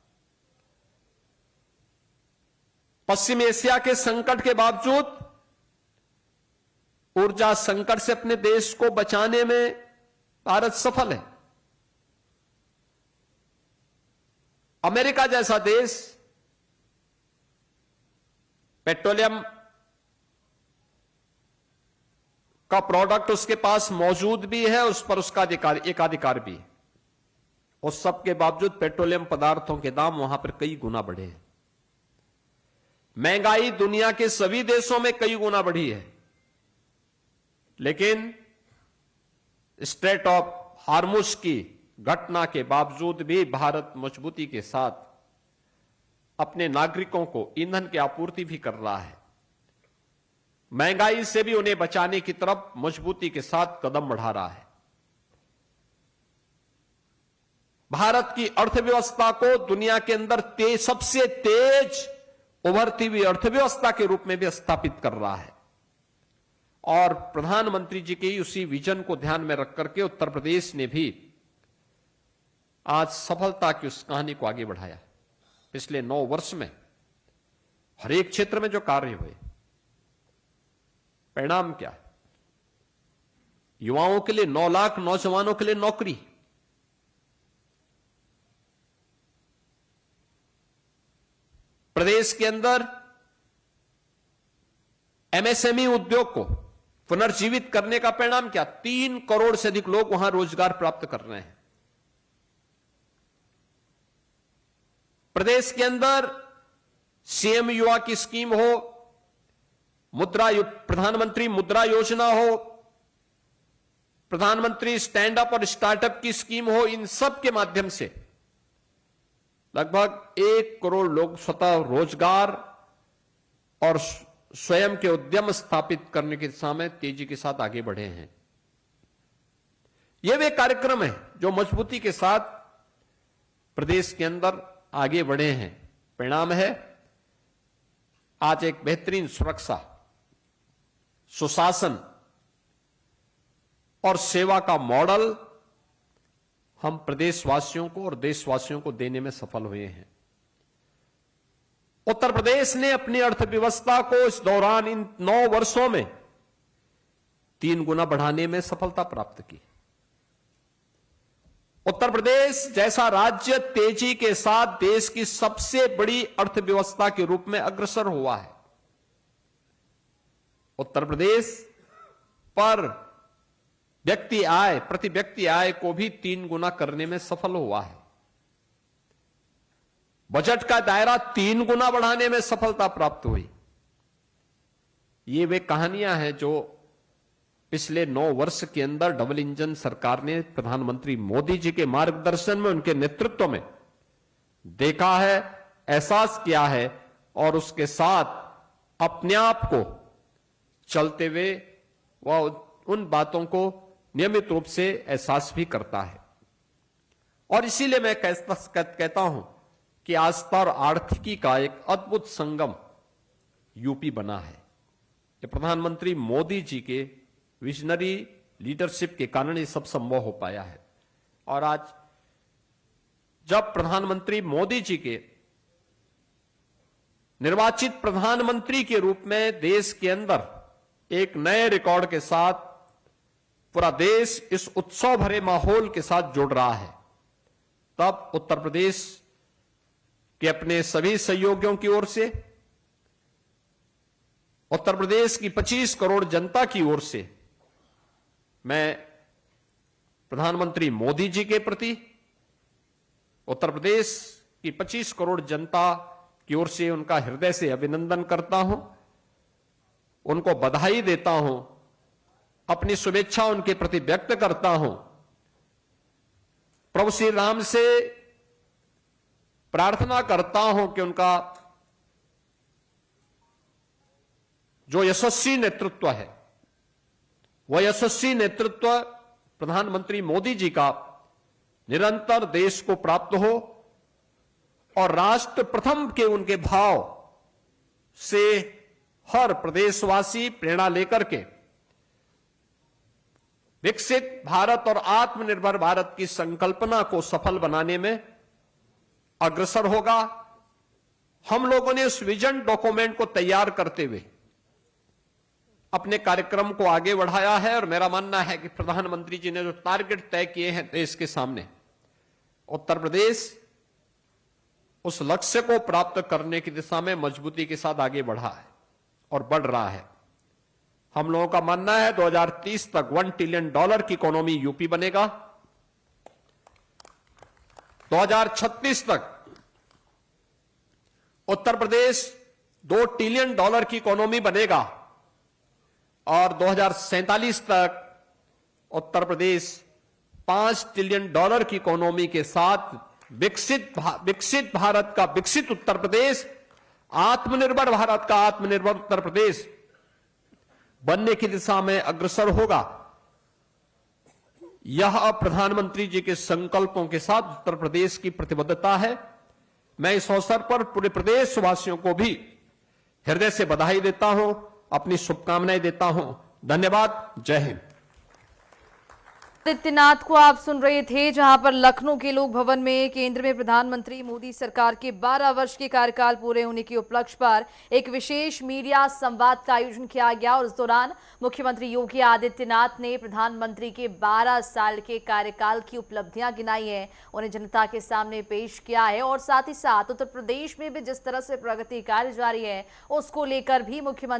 पश्चिम एशिया के संकट के बावजूद ऊर्जा संकट से अपने देश को बचाने में भारत सफल है। अमेरिका जैसा देश पेट्रोलियम का प्रोडक्ट उसके पास मौजूद भी है, उस पर उसका एकाधिकार भी है। उस सब के बावजूद पेट्रोलियम पदार्थों के दाम वहां पर कई गुना बढ़े हैं। महंगाई दुनिया के सभी देशों में कई गुना बढ़ी है, लेकिन स्ट्रेट ऑफ हार्मुज की घटना के बावजूद भी भारत मजबूती के साथ अपने नागरिकों को ईंधन की आपूर्ति भी कर रहा है। महंगाई से भी उन्हें बचाने की तरफ मजबूती के साथ कदम बढ़ा रहा है। भारत की अर्थव्यवस्था को दुनिया के अंदर सबसे तेज उभरती हुई अर्थव्यवस्था के रूप में भी स्थापित कर रहा है। और प्रधानमंत्री जी के उसी विजन को ध्यान में रख करके उत्तर प्रदेश ने भी आज सफलता की उस कहानी को आगे बढ़ाया। पिछले 9 वर्ष में हर एक क्षेत्र में जो कार्य हुए, परिणाम क्या है? युवाओं के लिए 9 लाख नौजवानों के लिए नौकरी, प्रदेश के अंदर एमएसएमई उद्योग को पुनर्जीवित करने का परिणाम क्या? 3 करोड़ से अधिक लोग वहां रोजगार प्राप्त कर रहे हैं। प्रदेश के अंदर सीएम युवा की स्कीम हो, प्रधानमंत्री मुद्रा योजना हो, प्रधानमंत्री स्टैंड अप और स्टार्टअप की स्कीम हो, इन सब के माध्यम से लगभग 1 करोड़ लोग स्वतः रोजगार और स्वयं के उद्यम स्थापित करने की दिशा में तेजी के साथ आगे बढ़े हैं। यह वे कार्यक्रम है जो मजबूती के साथ प्रदेश के अंदर आगे बढ़े हैं। परिणाम है आज एक बेहतरीन सुरक्षा, सुशासन और सेवा का मॉडल हम प्रदेशवासियों को और देशवासियों को देने में सफल हुए हैं। उत्तर प्रदेश ने अपनी अर्थव्यवस्था को इस दौरान इन 9 वर्षों में 3 गुना बढ़ाने में सफलता प्राप्त की। उत्तर प्रदेश जैसा राज्य तेजी के साथ देश की सबसे बड़ी अर्थव्यवस्था के रूप में अग्रसर हुआ है। उत्तर प्रदेश पर प्रति व्यक्ति आय को भी 3 गुना करने में सफल हुआ है। बजट का दायरा 3 गुना बढ़ाने में सफलता प्राप्त हुई। ये वे कहानियां हैं जो पिछले 9 वर्ष के अंदर डबल इंजन सरकार ने प्रधानमंत्री मोदी जी के मार्गदर्शन में, उनके नेतृत्व में देखा है, एहसास किया है और उसके साथ अपने आप को चलते हुए वह उन बातों को नियमित रूप से एहसास भी करता है। और इसीलिए मैं कहता हूं कि आस्था और आर्थिकी का एक अद्भुत संगम यूपी बना है। ये प्रधानमंत्री मोदी जी के विजनरी लीडरशिप के कारण ये सब संभव हो पाया है। और आज जब प्रधानमंत्री मोदी जी के निर्वाचित प्रधानमंत्री के रूप में देश के अंदर एक नए रिकॉर्ड के साथ पूरा देश इस उत्सव भरे माहौल के साथ जुड़ रहा है, तब उत्तर प्रदेश के अपने सभी सहयोगियों की ओर से, उत्तर प्रदेश की 25 करोड़ जनता की ओर से मैं प्रधानमंत्री मोदी जी के प्रति, उत्तर प्रदेश की 25 करोड़ जनता की ओर से उनका हृदय से अभिनंदन करता हूं, उनको बधाई देता हूं, अपनी शुभेच्छा उनके प्रति व्यक्त करता हूं। प्रभु श्री राम से प्रार्थना करता हूं कि उनका जो यशस्वी नेतृत्व है, वह यशस्वी नेतृत्व प्रधानमंत्री मोदी जी का निरंतर देश को प्राप्त हो और राष्ट्र प्रथम के उनके भाव से हर प्रदेशवासी प्रेरणा लेकर के विकसित भारत और आत्मनिर्भर भारत की संकल्पना को सफल बनाने में अग्रसर होगा। हम लोगों ने उस विजन डॉक्यूमेंट को तैयार करते हुए अपने कार्यक्रम को आगे बढ़ाया है और मेरा मानना है कि प्रधानमंत्री जी ने जो टारगेट तय किए हैं देश के सामने, उत्तर प्रदेश उस लक्ष्य को प्राप्त करने की दिशा में मजबूती के साथ आगे बढ़ा है और बढ़ रहा है। हम लोगों का मानना है 2030 तक $1 ट्रिलियन की इकोनॉमी यूपी बनेगा, 2036 तक उत्तर प्रदेश $2 ट्रिलियन की इकोनॉमी बनेगा और 2047 तक उत्तर प्रदेश $5 ट्रिलियन की इकोनॉमी के साथ विकसित भारत का विकसित उत्तर प्रदेश, आत्मनिर्भर भारत का आत्मनिर्भर उत्तर प्रदेश बनने की दिशा में अग्रसर होगा। यह प्रधानमंत्री जी के संकल्पों के साथ उत्तर प्रदेश की प्रतिबद्धता है। मैं इस अवसर पर पूरे प्रदेशवासियों को भी हृदय से बधाई देता हूं, अपनी शुभकामनाएं देता हूं। धन्यवाद। जय हिंद। आदित्यनाथ को आप सुन रहे थे, जहां पर लखनऊ के लोक भवन में केंद्र में प्रधानमंत्री मोदी सरकार के 12 वर्ष के कार्यकाल पूरे होने के उपलक्ष्य पर एक विशेष मीडिया संवाद का आयोजन किया गया और इस दौरान मुख्यमंत्री योगी आदित्यनाथ ने प्रधानमंत्री के 12 साल के कार्यकाल की उपलब्धियां गिनाई है, उन्हें जनता के सामने पेश किया है और साथ ही साथ उत्तर प्रदेश में भी जिस तरह से प्रगति कार्य जारी है उसको लेकर भी मुख्यमंत्री